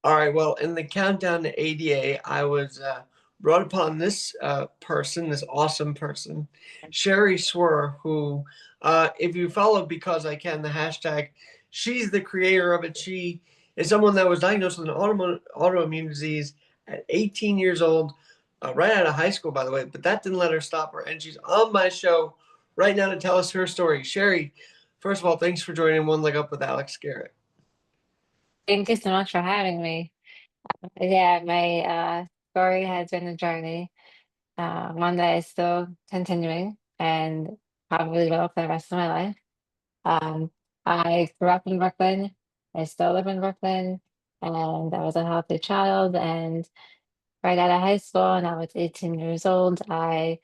All right. Well, in the countdown to ADA, I was brought upon this person, this awesome person, Cheri Srour, who, if you follow Because I Can, the hashtag, she's the creator of it. She is someone that was diagnosed with an autoimmune disease at 18 years old, right out of high school, by the way, but that didn't let her stop her. And she's on my show right now to tell us her story. Cheri, first of all, thanks for joining One Leg Up with Alex Garrett. Thank you so much for having me. Yeah, my story has been a journey, one that is still continuing and probably will for the rest of my life. Um, I grew up in Brooklyn. I still live in Brooklyn, and I was a healthy child. And right out of high school, and I was 18 years old, I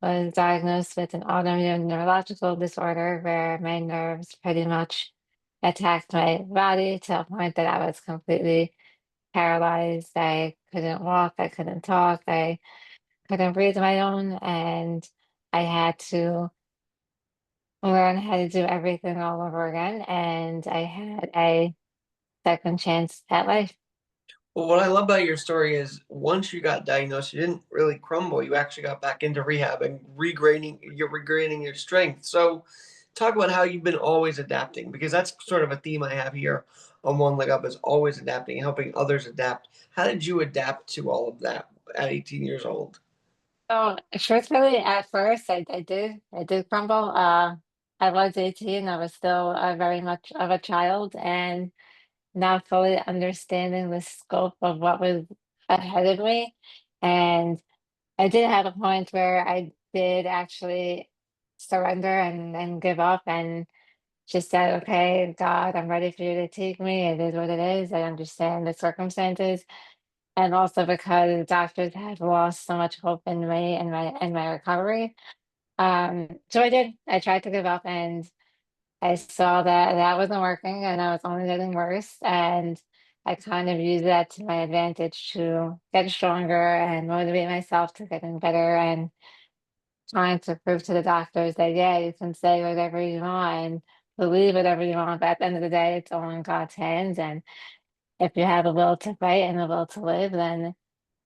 was diagnosed with an autoimmune neurological disorder where my nerves pretty much attacked my body to a point that I was completely paralyzed. I couldn't walk, I couldn't talk, I couldn't breathe on my own, and I had to learn how to do everything all over again. And I had a second chance at life. Well, what I love about your story is once you got diagnosed, you didn't really crumble. You actually got back into rehab and regaining your strength. So, talk about how you've been always adapting because that's sort of a theme I have here on One Leg Up is always adapting, helping others adapt. How did you adapt to all of that at 18 years old? So truthfully, at first I did crumble. I was 18, I was still very much of a child and not fully understanding the scope of what was ahead of me. And I did have a point where I did actually surrender and give up and just said, okay, God, I'm ready for you to take me. It is what it is. I understand the circumstances. And also because the doctors had lost so much hope in me and my recovery. So I did. I tried to give up and I saw that that wasn't working and I was only getting worse. And I kind of used that to my advantage to get stronger and motivate myself to getting better and trying to prove to the doctors that, yeah, you can say whatever you want and believe whatever you want. But at the end of the day, it's all in God's hands. And if you have a will to fight and a will to live, then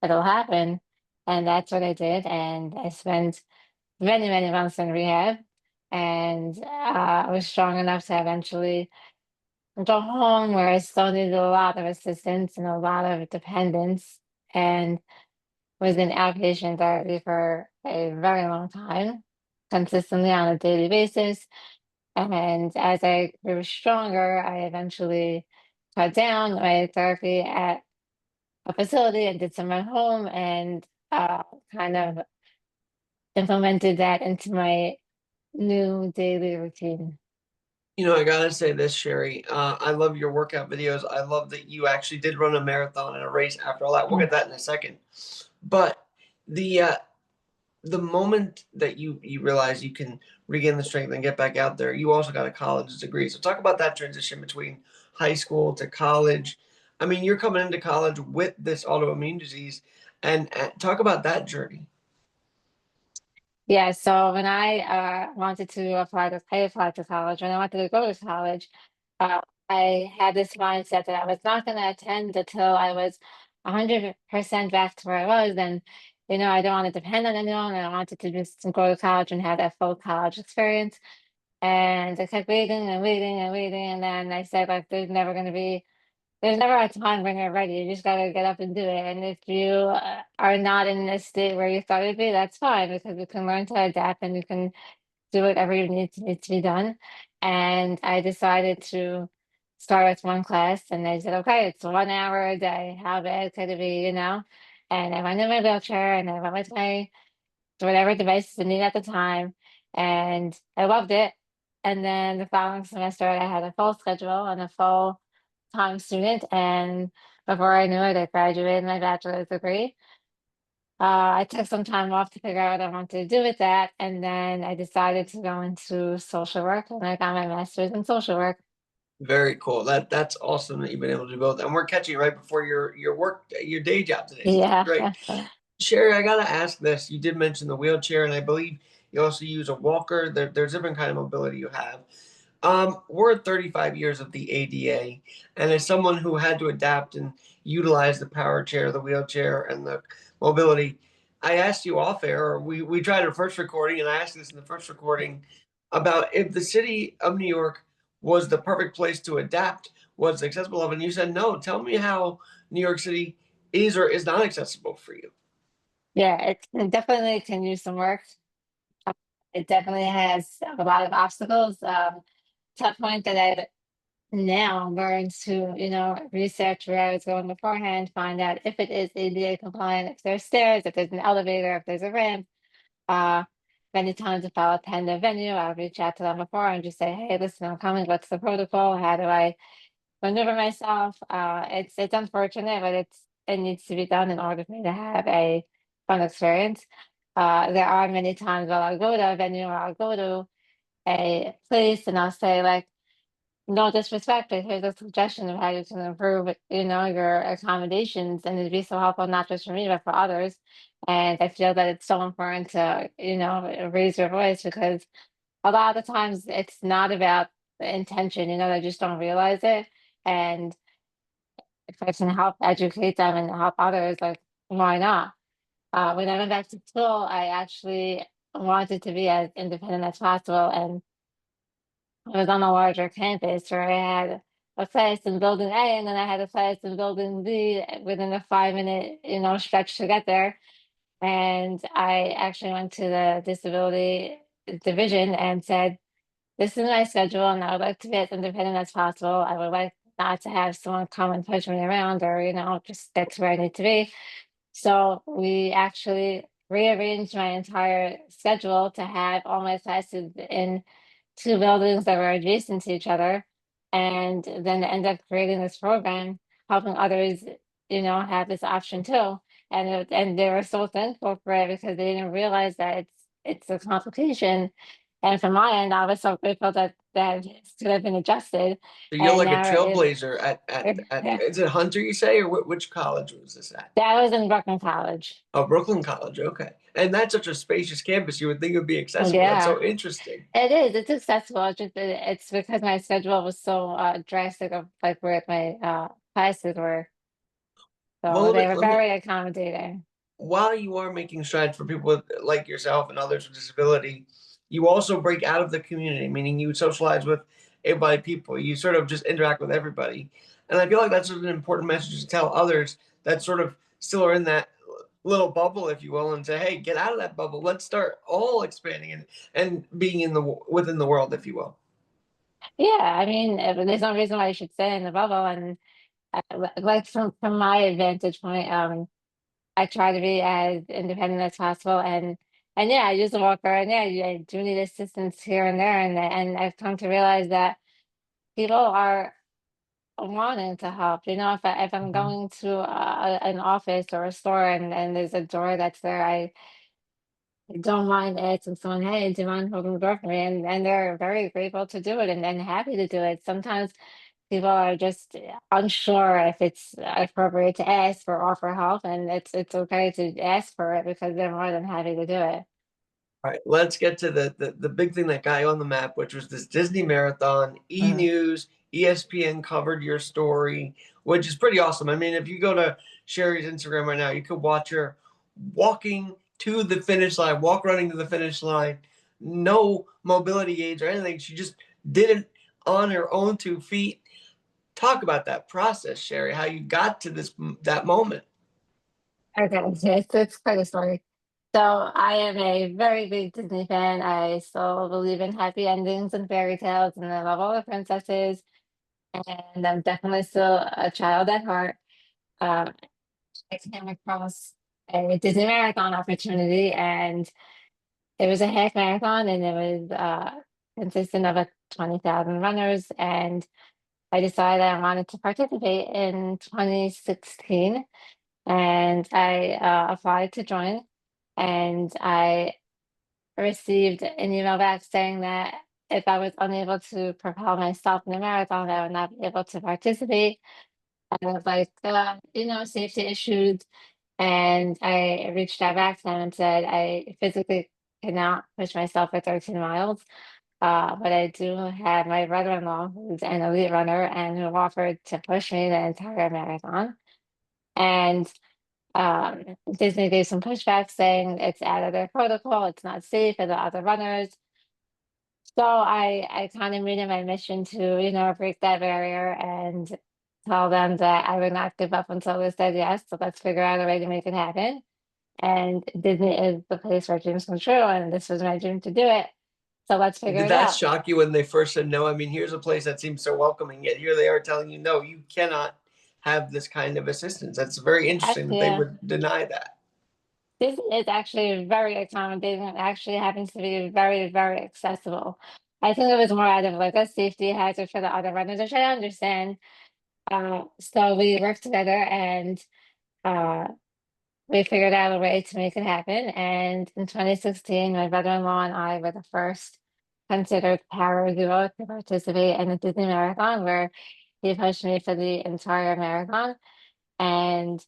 it'll happen. And that's what I did. And I spent many, many months in rehab. And I was strong enough to eventually go home where I still needed a lot of assistance and a lot of dependence. And was in outpatient therapy for a very long time, consistently on a daily basis. And as I grew stronger, I eventually cut down my therapy at a facility and did some at home and uh, kind of implemented that into my new daily routine. I gotta say this, Cheri. I love your workout videos. I love that you actually did run a marathon and a race after all that. We'll Mm. get that in a second. But the uh, the moment that you realize you can regain the strength and get back out there, you also got a college degree. So talk about that transition between high school to college. I mean, you're coming into college with this autoimmune disease, and talk about that journey. Yeah, so when I wanted to I applied to college. When I wanted to go to college, uh, I had this mindset that I was not going to attend until I was 100% back to where I was. And, I don't want to depend on anyone. I wanted to just go to college and have that full college experience. And I kept waiting and waiting and waiting. And then I said, like, there's never a time when you're ready. You just gotta get up and do it. And if you are not in a state where you thought to be, that's fine because you can learn to adapt and you can do whatever you need to be done. And I decided to start with one class, and they said, okay, it's 1 hour a day. How bad could it be? And I went in my wheelchair and I went with my whatever devices I needed at the time, and I loved it. And then the following semester, I had a full schedule and a full time student. And before I knew it, I graduated my bachelor's degree. I took some time off to figure out what I wanted to do with that. And then I decided to go into social work and I got my master's in social work. Very cool. That's awesome that you've been able to do both. And we're catching you right before your day job today. So this is Yeah. great. Cheri, I gotta ask this. You did mention the wheelchair, and I believe you also use a walker. There's different kind of mobility you have. We're at 35 years of the ADA, and as someone who had to adapt and utilize the power chair, the wheelchair, and the mobility, I asked you off air, or we tried our first recording, and I asked this in the first recording about if the city of New York was the perfect place to adapt, was accessible of, and you said no. Tell me how New York City is or is not accessible for you. Yeah, it definitely can use some work. It definitely has a lot of obstacles. To a point that I've now learned to, research where I was going beforehand, find out if it is ADA compliant, if there's stairs, if there's an elevator, if there's a ramp. Uh, Many times if I'll attend a venue, I'll reach out to them before and just say, hey, listen, I'm coming. What's the protocol? How do I maneuver myself? It's unfortunate, but it needs to be done in order for me to have a fun experience. There are many times where I'll go to a venue or I'll go to a place and I'll say like, no disrespect, but here's a suggestion of how you can improve, your accommodations, and it'd be so helpful not just for me but for others. And I feel that it's so important to, raise your voice because a lot of the times it's not about the intention, they just don't realize it. And if I can help educate them and help others, like why not? When I went back to school, I actually wanted to be as independent as possible, and I was on a larger campus where I had a class in building A and then I had a class in building B within a 5 minute, stretch to get there. And I actually went to the disability division and said, this is my schedule and I would like to be as independent as possible. I would like not to have someone come and push me around or, just get to where I need to be. So we actually rearranged my entire schedule to have all my classes in two buildings that were adjacent to each other, and then end up creating this program, helping others, have this option too. And they were so thankful for it because they didn't realize that it's a complication. And from my end, I was so grateful that it could have been adjusted, So you're and like a now it trailblazer at that is it Hunter you say, or which college was this at? was in Brooklyn College. Oh, Brooklyn College. Okay. And that's such a spacious campus. You would think it would be accessible. That's Yeah. so interesting. It is. It's accessible. It's because my schedule was so drastic of like where my classes were. Well, So they were very accommodating. while you are making strides for people like yourself and others with disability, you also break out of the community, meaning you socialize with able-bodied people. You sort of just interact with everybody. And I feel like that's an important message to tell others that sort of still are in that little bubble, if you will, and say, hey, get out of that bubble. Let's start all expanding and being in the within the world, if you will. Yeah, I mean, there's no reason why you should stay in the bubble. And like from my vantage point, I try to be as independent as possible. And yeah, I use a walker, and yeah, I do need assistance here and there. And I've come to realize that people are wanting to help. If I'm Mhm. going to an office or a store and there's a door that's there, I don't mind asking someone, hey, do you mind holding the door for me? And they're very grateful to do it and happy to do it. Sometimes people are just unsure if it's appropriate to ask or offer help, and it's okay to ask for it because they're more than happy to do it. All right, let's get to the big thing that got you on the map, which was this Disney marathon. E Mhm. News, ESPN covered your story, which is pretty awesome. I mean, if you go to Cheri's Instagram right now, you could watch her walking to the finish line, walk running to the finish line, no mobility aids or anything. She just did it on her own 2 feet. Talk about that process, Cheri, how you got to that moment. Okay, it's quite a story. So I am a very big Disney fan. I still believe in happy endings and fairy tales, and I love all the princesses. And I'm definitely still a child at heart. Um, I came across a Disney marathon opportunity, and it was a half marathon, and it was consistent of 20,000 runners. And I decided I wanted to participate in 2016, and I applied to join. And I received an email back saying that if I was unable to propel myself in the marathon, I would not be able to participate. I was like, safety issues. And I reached out back to them and said, I physically cannot push myself for 13 miles. But I do have my brother-in-law who's an elite runner and who offered to push me the entire marathon. And Disney gave some pushback saying it's out of their protocol, it's not safe for the other runners. So I kind of made it my mission to, break that barrier and tell them that I would not give up until they said yes. So let's figure out a way to make it happen. And Disney is the place where dreams come true, and this was my dream to do it. So let's figure Did it that out. shock you when they first said no? I mean, here's a place that seems so welcoming, yet here they are telling you no, you cannot have this kind of assistance. That's very interesting that they Actually, would deny that. this is actually very accommodating and actually happens to be very, very accessible. I think it was more out of like a safety hazard for the other runners, which I understand. So we worked together and uh, we figured out a way to make it happen. And in 2016, my brother-in-law and I were the first considered para duo to participate in the Disney Marathon, where he pushed me for the entire marathon. And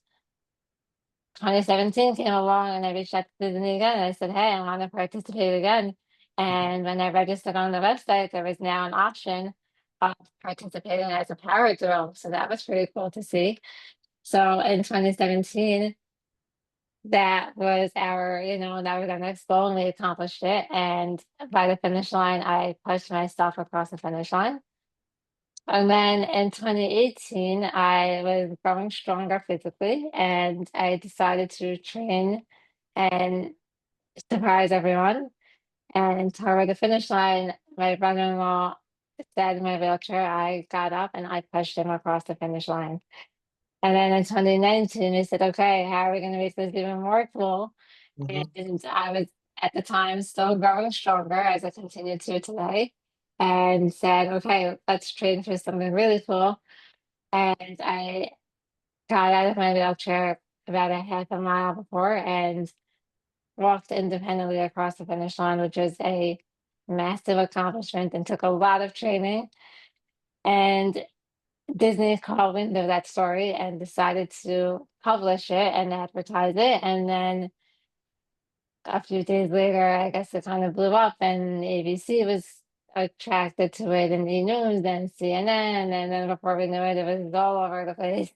2017 came along and I reached out to Disney again. And I said, hey, I want to participate again. And when I registered on the website, there was now an option of participating as a para duo. So that was pretty cool to see. So in 2017, that was our next goal and we accomplished it. And by the finish line, I pushed myself across the finish line. And then in 2018, I was growing stronger physically and I decided to train and surprise everyone. And toward the finish line, my brother-in-law sat in my wheelchair. I got up and I pushed him across the finish line. And then in 2019, we said, okay, how are we going to make this even more cool? Mhm. And I was at the time still growing stronger as I continue to today, and said, okay, let's train for something really cool. And I got out of my wheelchair about a half a mile before and walked independently across the finish line, which was a massive accomplishment and took a lot of training. And Disney caught wind of that story and decided to publish it and advertise it. And then a few days later, I guess it kind of blew up, and ABC was attracted to it, and E! News, then CNN, and then before we knew it, it was all over the place.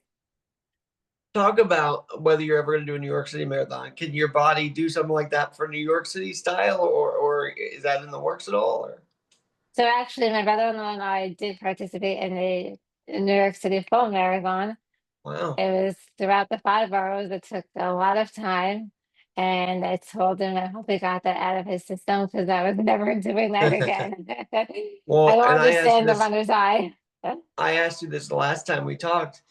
Talk about whether you're ever going to do a New York City marathon. Can your body do something like that for New York City style, or is that in the works at all? Or So actually, my brother-in-law and I did participate in the New York City Full Marathon. wow, It was throughout the 5 boroughs. It took a lot of time. And I told him I hope he got that out of his system because I was never doing that again. I well, don't and understand the runner's eye. I asked you this the last time we talked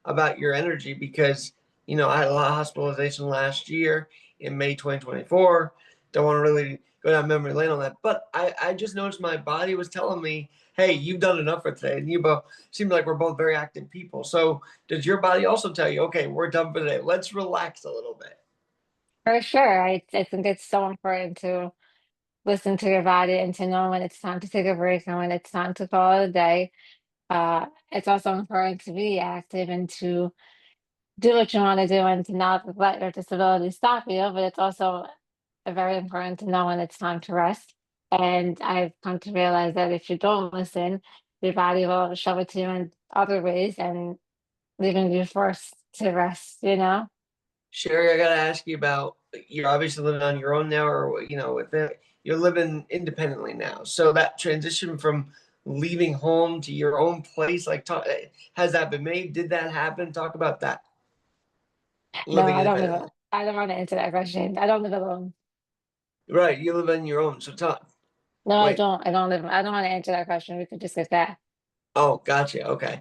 about your energy because I had a lot of hospitalization last year in May 2024. Don't want to really go down memory lane on that, but I just noticed my body was telling me, "Hey, you've done enough for today." And you both seem like we're both very active people. So does your body also tell you, "Okay, we're done for today. Let's relax a little bit"? For sure. I think it's so important to listen to your body and to know when it's time to take a break and when it's time to call it a day. It's also important to be active and to do what you want to do and to not let your disability stop you. But it's also very important to know when it's time to rest. And I've come to realize that if you don't listen, your body will show it to you in other ways and leaving you forced to rest. Cheri, I gotta ask you about you're obviously living on your own now, or with it, you're living independently now. So that transition from leaving home to your own place, like, has that been made? Did that happen? Talk about that. No, Living independently, I don't want to answer that question. I don't live alone. right? You live on your own. So talk. No, I Wait. don't. I don't want to answer that question. We could just get that. Oh, gotcha. Okay.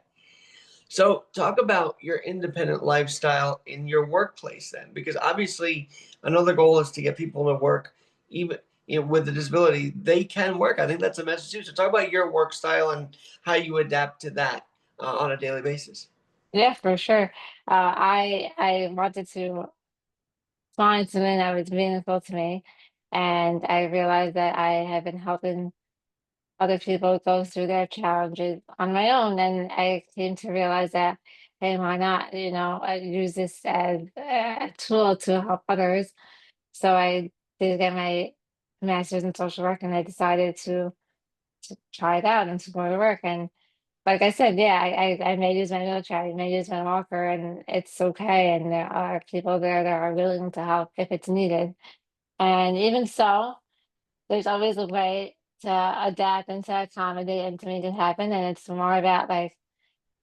So talk about your independent lifestyle in your workplace then, because obviously another goal is to get people to work, even with a disability, they can work. I think that's a message too. So talk about your work style and how you adapt to that on a daily basis. Yeah, for sure. I wanted to find something that was meaningful to me, and I realized that I have been helping other people go through their challenges on my own, and I came to realize that, hey, why not? I use this as a tool to help others. So I did get my master's in social work, and I decided to to try it out and support the work. And like I said, yeah, I may use my wheelchair, I may use my walker, and it's okay. And there are people there that are willing to help if it's needed. And even so, there's always a way to adapt and to accommodate and to make it happen. And it's more about like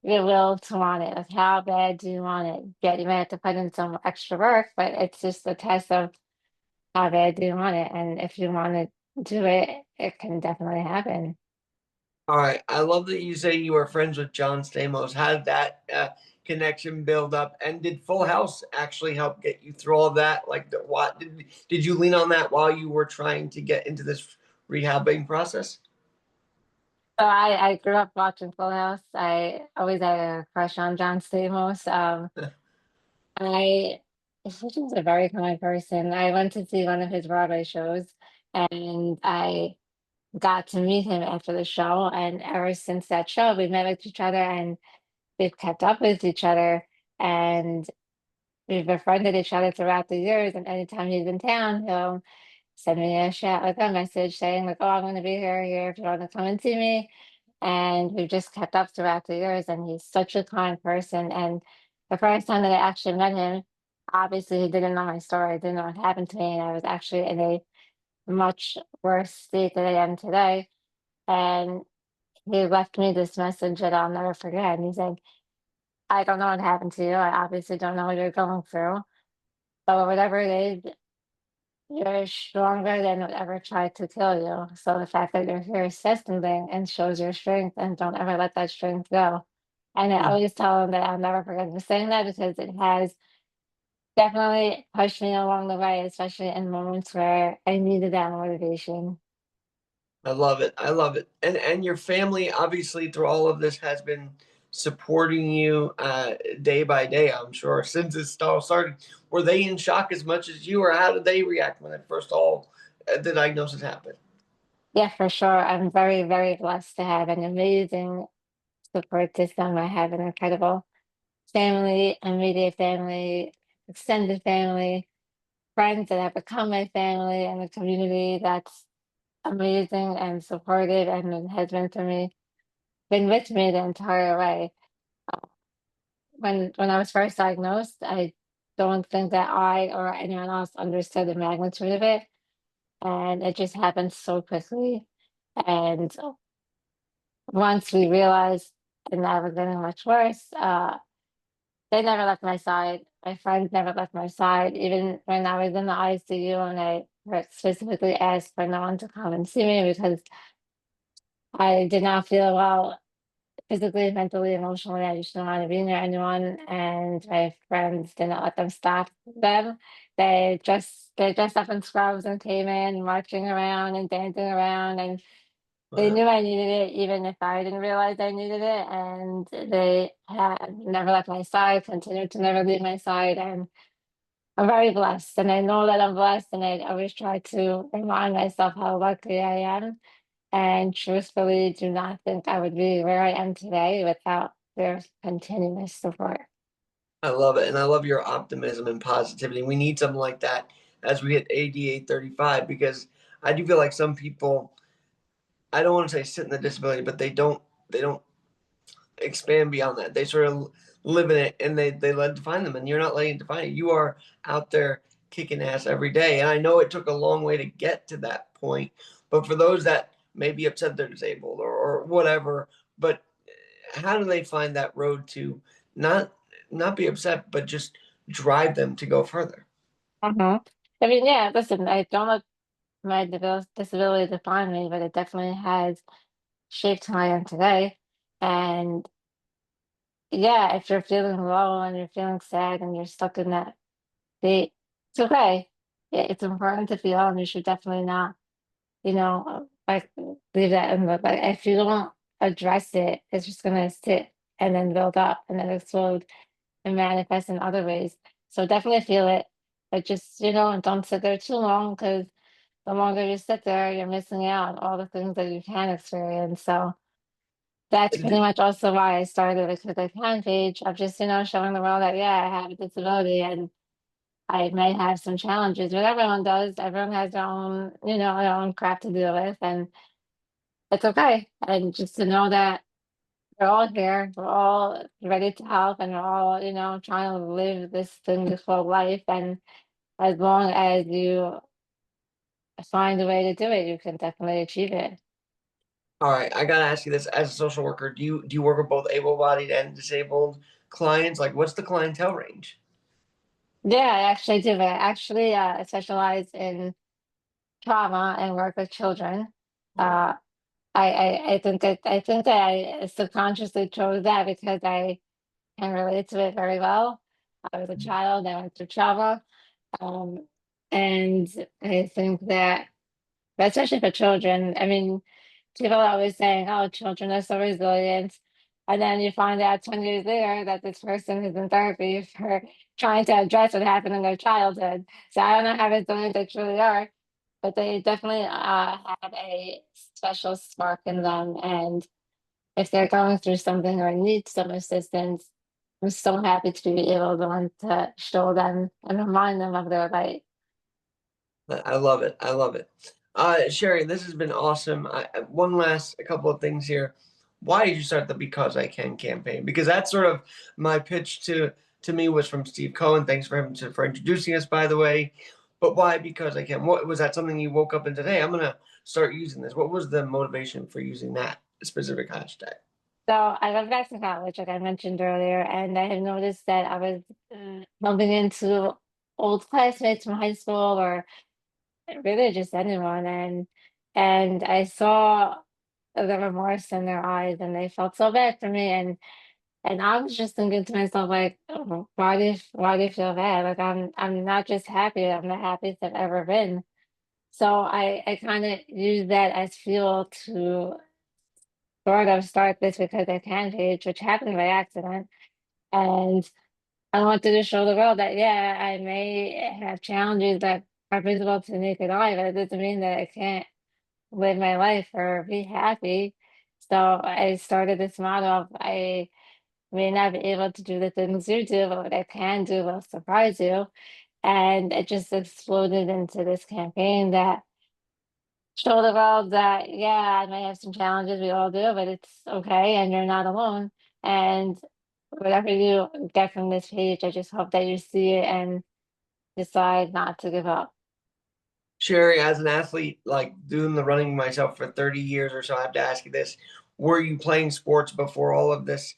your will to want it. Like how bad do you want it? Yeah, you might have to put in some extra work, but it's just a test of how bad do you want it. And if you want to do it, it can definitely happen. All right. I love that you say you were friends with John Stamos. How did that connection build up? And did Full House actually help get you through all that? Like, what did you lean on that while you were trying to get into this rehabbing process? So I grew up watching Full House. I always had a crush on John Stamos. I he's just a very kind person. I went to see one of his Broadway shows, and I got to meet him after the show. And ever since that show, we've met with each other, and we've kept up with each other, and we've befriended each other throughout the years. And anytime he's in town, he'll send me a chat, like a message saying like, "Oh, I'm going to be here if you want to come and see me." And we've just kept up throughout the years. And he's such a kind person. And the first time that I actually met him, obviously he didn't know my story, didn't know what happened to me, and I was actually in a much worse state than I am today. And he left me this message that I'll never forget. And he said, "I don't know what happened to you. I obviously don't know what you're going through, but whatever it is, you're stronger than whatever tried to kill you. So the fact that you're here says something and shows your strength, and don't ever let that strength go." And I Hmm, always tell him that I'll never forget him saying that, because it has definitely pushed me along the way, especially in moments where I needed that motivation. I love it. I love it. And your family, obviously, through all of this, has been supporting you day by day. I'm sure since it all started. Were they in shock as much as you, or how did they react when it first all the diagnosis happened? Yeah, for sure. I'm very, very blessed to have an amazing support system. I have an incredible family, immediate family, extended family, friends that have become my family, and a community that's amazing and supportive and has been with me the entire way. When I was first diagnosed, I don't think that I or anyone else understood the magnitude of it, and it just happened so quickly. And once we realized and I was getting much worse, they never left my side. My friends never left my side, even when I was in the ICU, and I specifically asked for no one to come and see me because I did not feel well physically, mentally, emotionally. I just didn't want to be near anyone, and my friends didn't let them stop them. They dressed up in scrubs and came in, marching around and dancing around, and they Wow. knew I needed it, even if I didn't realize I needed it. And they had never left my side, continued to never leave my side, and I'm very blessed. And I know that I'm blessed, and I always try to remind myself how lucky I am. And truthfully, do not think I would be where I am today without their continuous support. I love it. And I love your optimism and positivity. We need something like that as we hit ADA 35 because I do feel like some people, I don't want to say sit in the disability, but they don't expand beyond that. They sort of live in it and they let it define them. And you're not letting it define you. You are out there kicking ass every day. And I know it took a long way to get to that point. But for those that may be upset they're disabled or whatever, but how do they find that road to not not be upset, but just drive them to go further? Uh-huh. I mean, yeah, listen, I don't let my disability define me, but it definitely has shaped who I am today. And yeah, if you're feeling low and you're feeling sad and you're stuck in that state, it's okay. It's important to feel, and you should definitely not, like leave that in the, like, if you don't address it, it's just gonna sit and then build up and then explode and manifest in other ways. So definitely feel it, but just, don't sit there too long, because the longer you sit there, you're missing out on all the things that you can experience. So that's pretty much also why I started a Click Can page of just, showing the world that, yeah, I have a disability and I may have some challenges, but everyone does. Everyone has their own, their own crap to deal with. And it's okay. And just to know that we're all here, we're all ready to help, and we're all, trying to live this thing, this whole life. And as long as you find a way to do it, you can definitely achieve it. All right, I gotta ask you this: as a social worker, do you work with both able-bodied and disabled clients? Like, what's the clientele range? Yeah, I actually do. But I actually specialize in trauma and work with children. Oh, Uh, I think that I subconsciously chose that because I can relate to it very well. I was a child, I went through trauma, um, and I think that, but especially for children, I mean, people are always saying, "Oh, children are so resilient," and then you find out 20 years later that this person is in therapy for trying to address what happened in their childhood. So I don't know how resilient they truly are, but they definitely have a special spark in them. And if they're going through something or need some assistance, I'm so happy to be able to want to show them and remind them of their light. I love it. I love it. Cheri, this has been awesome. One last a couple of things here. Why did you start the Because I Can campaign? Because that's sort of my pitch to me was from Steve Cohen. Thanks for him for introducing us, by the way. But why Because I Can? What was that something you woke up and today I'm gonna start using this? What was the motivation for using that specific hashtag? So I went back to college, like I mentioned earlier, and I have noticed that I was bumping into old classmates from high school or really just anyone, and I saw the remorse in their eyes, and they felt so bad for me, and I was just thinking to myself, like, oh, why do you feel bad? Like I'm not just happy, I'm the happiest I've ever been. So I kind of use that as fuel to sort of start this Because I Can page, which happened by accident. And I wanted to show the world that, yeah, I may have challenges that are visible to the naked eye, but it doesn't mean that I can't live my life or be happy. So I started this model of I may not be able to do the things you do, but what I can do will surprise you. And it just exploded into this campaign that show the world that, yeah, I may have some challenges, we all do, but it's okay and you're not alone. And whatever you get from this page, I just hope that you see it and decide not to give up. Cheri, as an athlete, like doing the running myself for 30 years or so, I have to ask you this. Were you playing sports before all of this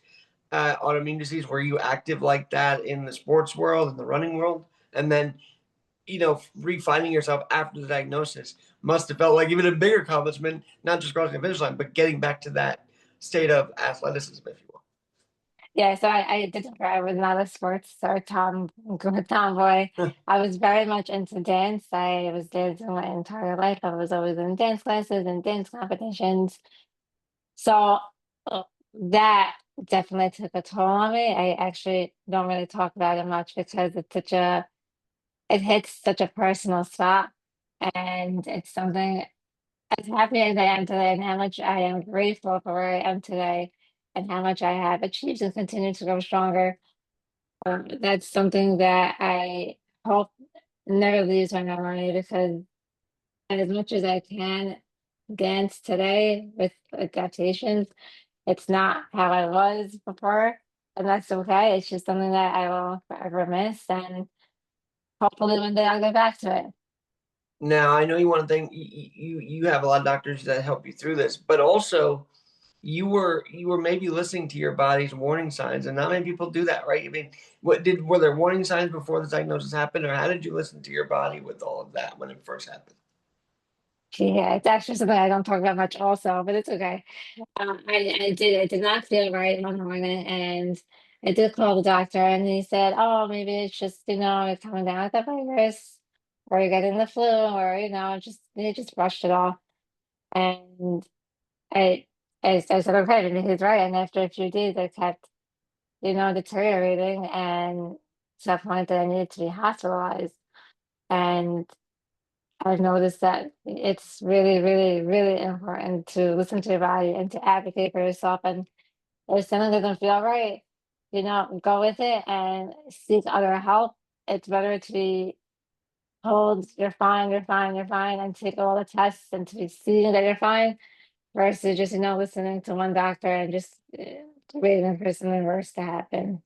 autoimmune disease? Were you active like that in the sports world, in the running world? And then, refinding yourself after the diagnosis must have felt like even a bigger accomplishment, not just crossing the finish line, but getting back to that state of athleticism, if you will. Yeah, so I didn't, I was not a sports or tomboy. I was very much into dance. I was dancing my entire life. I was always in dance classes and dance competitions. So uh, that definitely took a toll on me. I actually don't really talk about it much because it hits such a personal spot. And it's something, as happy as I am today and how much I am grateful for where I am today and how much I have achieved and continue to grow stronger. That's something that I hope never leaves my memory because as much as I can dance today with adaptations, it's not how I was before, and that's okay. It's just something that I will forever miss, and hopefully one day I'll get back to it. Now, I know you want to think you have a lot of doctors that help you through this, but also you were maybe listening to your body's warning signs, and not many people do that, right? I mean, were there warning signs before the diagnosis happened, or how did you listen to your body with all of that when it first happened? Yeah, it's actually something I don't talk about much also, but it's okay. I did not feel right one morning, and I did call the doctor, and he said, "Oh, maybe it's just you're coming down with the virus, or you're getting the flu, or just they just brushed it off." And I, I said, "Okay," and he's right. And after a few days, I kept deteriorating, and to the point that I needed to be hospitalized. And I've noticed that it's really, really, really important to listen to your body and to advocate for yourself. And if something doesn't feel right, go with it and seek other help. It's better to be told you're fine, you're fine, you're fine, and take all the tests and to be seeing that you're fine versus just, listening to one doctor and just waiting for something worse to happen.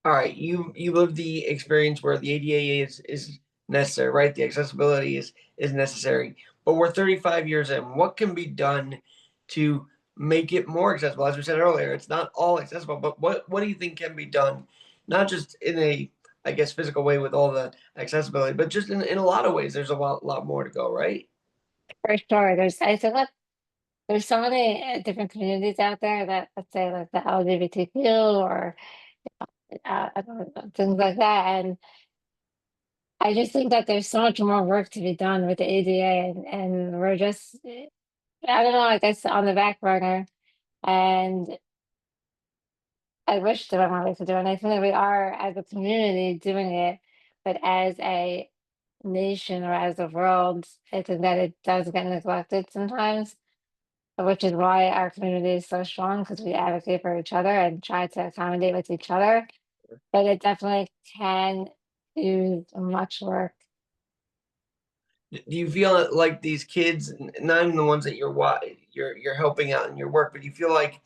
All right, you live the experience where the ADA is necessary, right? The accessibility is necessary. But we're 35 years in. What can be done to make it more accessible? As we said earlier, it's not all accessible, but what do you think can be done? Not just in a, I guess, physical way with all the accessibility, but just in a lot of ways, there's a lot more to go, right? For sure. I feel like there's so many different communities out there that, let's say, like the LGBTQ or I don't know, things like that. And I just think that there's so much more work to be done with the ADA, and we're just, I don't know, I guess on the back burner. And I wish there were more ways to do it. And I think that we are, as a community, doing it, but as a nation or as a world, I think that it does get neglected sometimes, which is why our community is so strong because we advocate for each other and try to accommodate with each other. But it definitely can use much work. Do you feel like these kids, not even the ones that you're helping out in your work, but do you feel like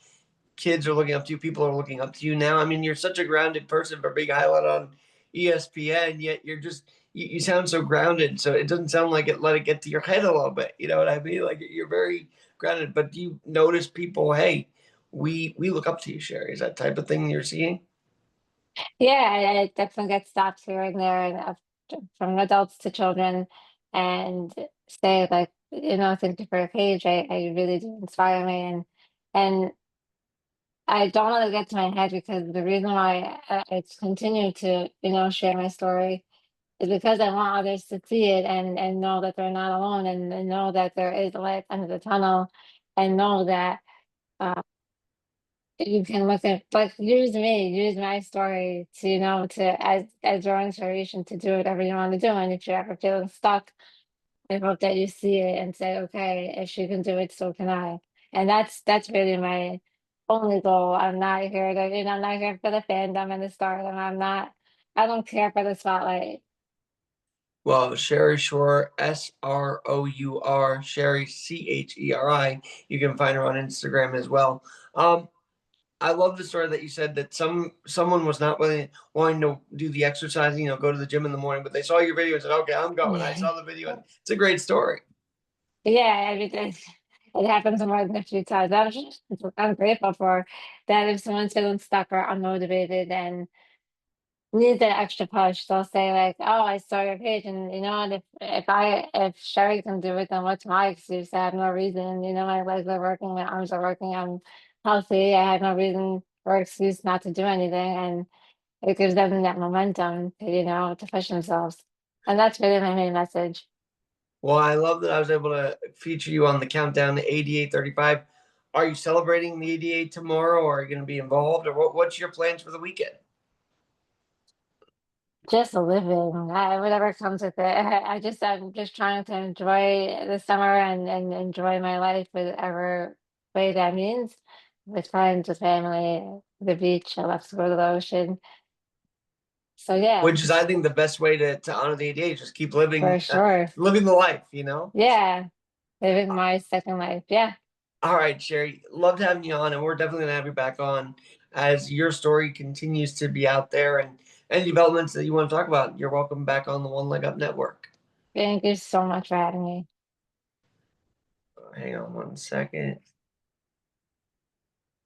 kids are looking up to you, people are looking up to you now? I mean, you're such a grounded person for being highlighted on ESPN, yet you sound so grounded. So it doesn't sound like it let it get to your head a little bit. You know what I mean? Like you're very grounded. But do you notice people, hey, we look up to you, Cheri? Is that type of thing you're seeing? Yeah, I definitely get stopped here and there, and from adults to children, and say like, thank you for your page. I really do inspire me, and I don't let it get to my head because the reason why I continue to, share my story is because I want others to see it and know that they're not alone, and know that there is a light under the tunnel, and know that uh, you can look at, like, use my story to, as your inspiration to do whatever you want to do. And if you're ever feeling stuck, I hope that you see it and say, okay, if she can do it, so can I. And that's really my only goal. I'm not here for the fandom and the stardom. I don't care for the spotlight. Well, Cheri Srour, Srour, Cheri Cheri. You can find her on Instagram as well. I love the story that you said that someone was not wanting to do the exercising, go to the gym in the morning, but they saw your video and said, "Okay, I'm going." I Yeah. saw the video, and it's a great story. Yeah, I mean, it happens more than a few times. I'm grateful for that. If someone's feeling stuck or unmotivated and needs that extra push, they'll say like, "Oh, I saw your page, and and if Cheri can do it, then what's my excuse? I have no reason. My legs are working, my arms are working. I'm healthy. I have no reason or excuse not to do anything." And it gives them that momentum to, to push themselves. And that's really my main message. Well, I love that I was able to feature you on the countdown to ADA 35. Are you celebrating the ADA tomorrow, or are you going to be involved, or what's your plans for the weekend? Just living, whatever comes with it. I'm just trying to enjoy the summer and enjoy my life, whatever way that means, with friends, with family, the beach. I love to go to the ocean. So yeah, Which is, I think, the best way to honor the ADA. Just keep for sure. living the life. Yeah, living my second life. Yeah. All right, Cheri, loved having you on, and we're definitely gonna have you back on as your story continues to be out there, and any developments that you want to talk about. You're welcome back on the One Leg Up Network. Thank you so much for having me. Hang on one second.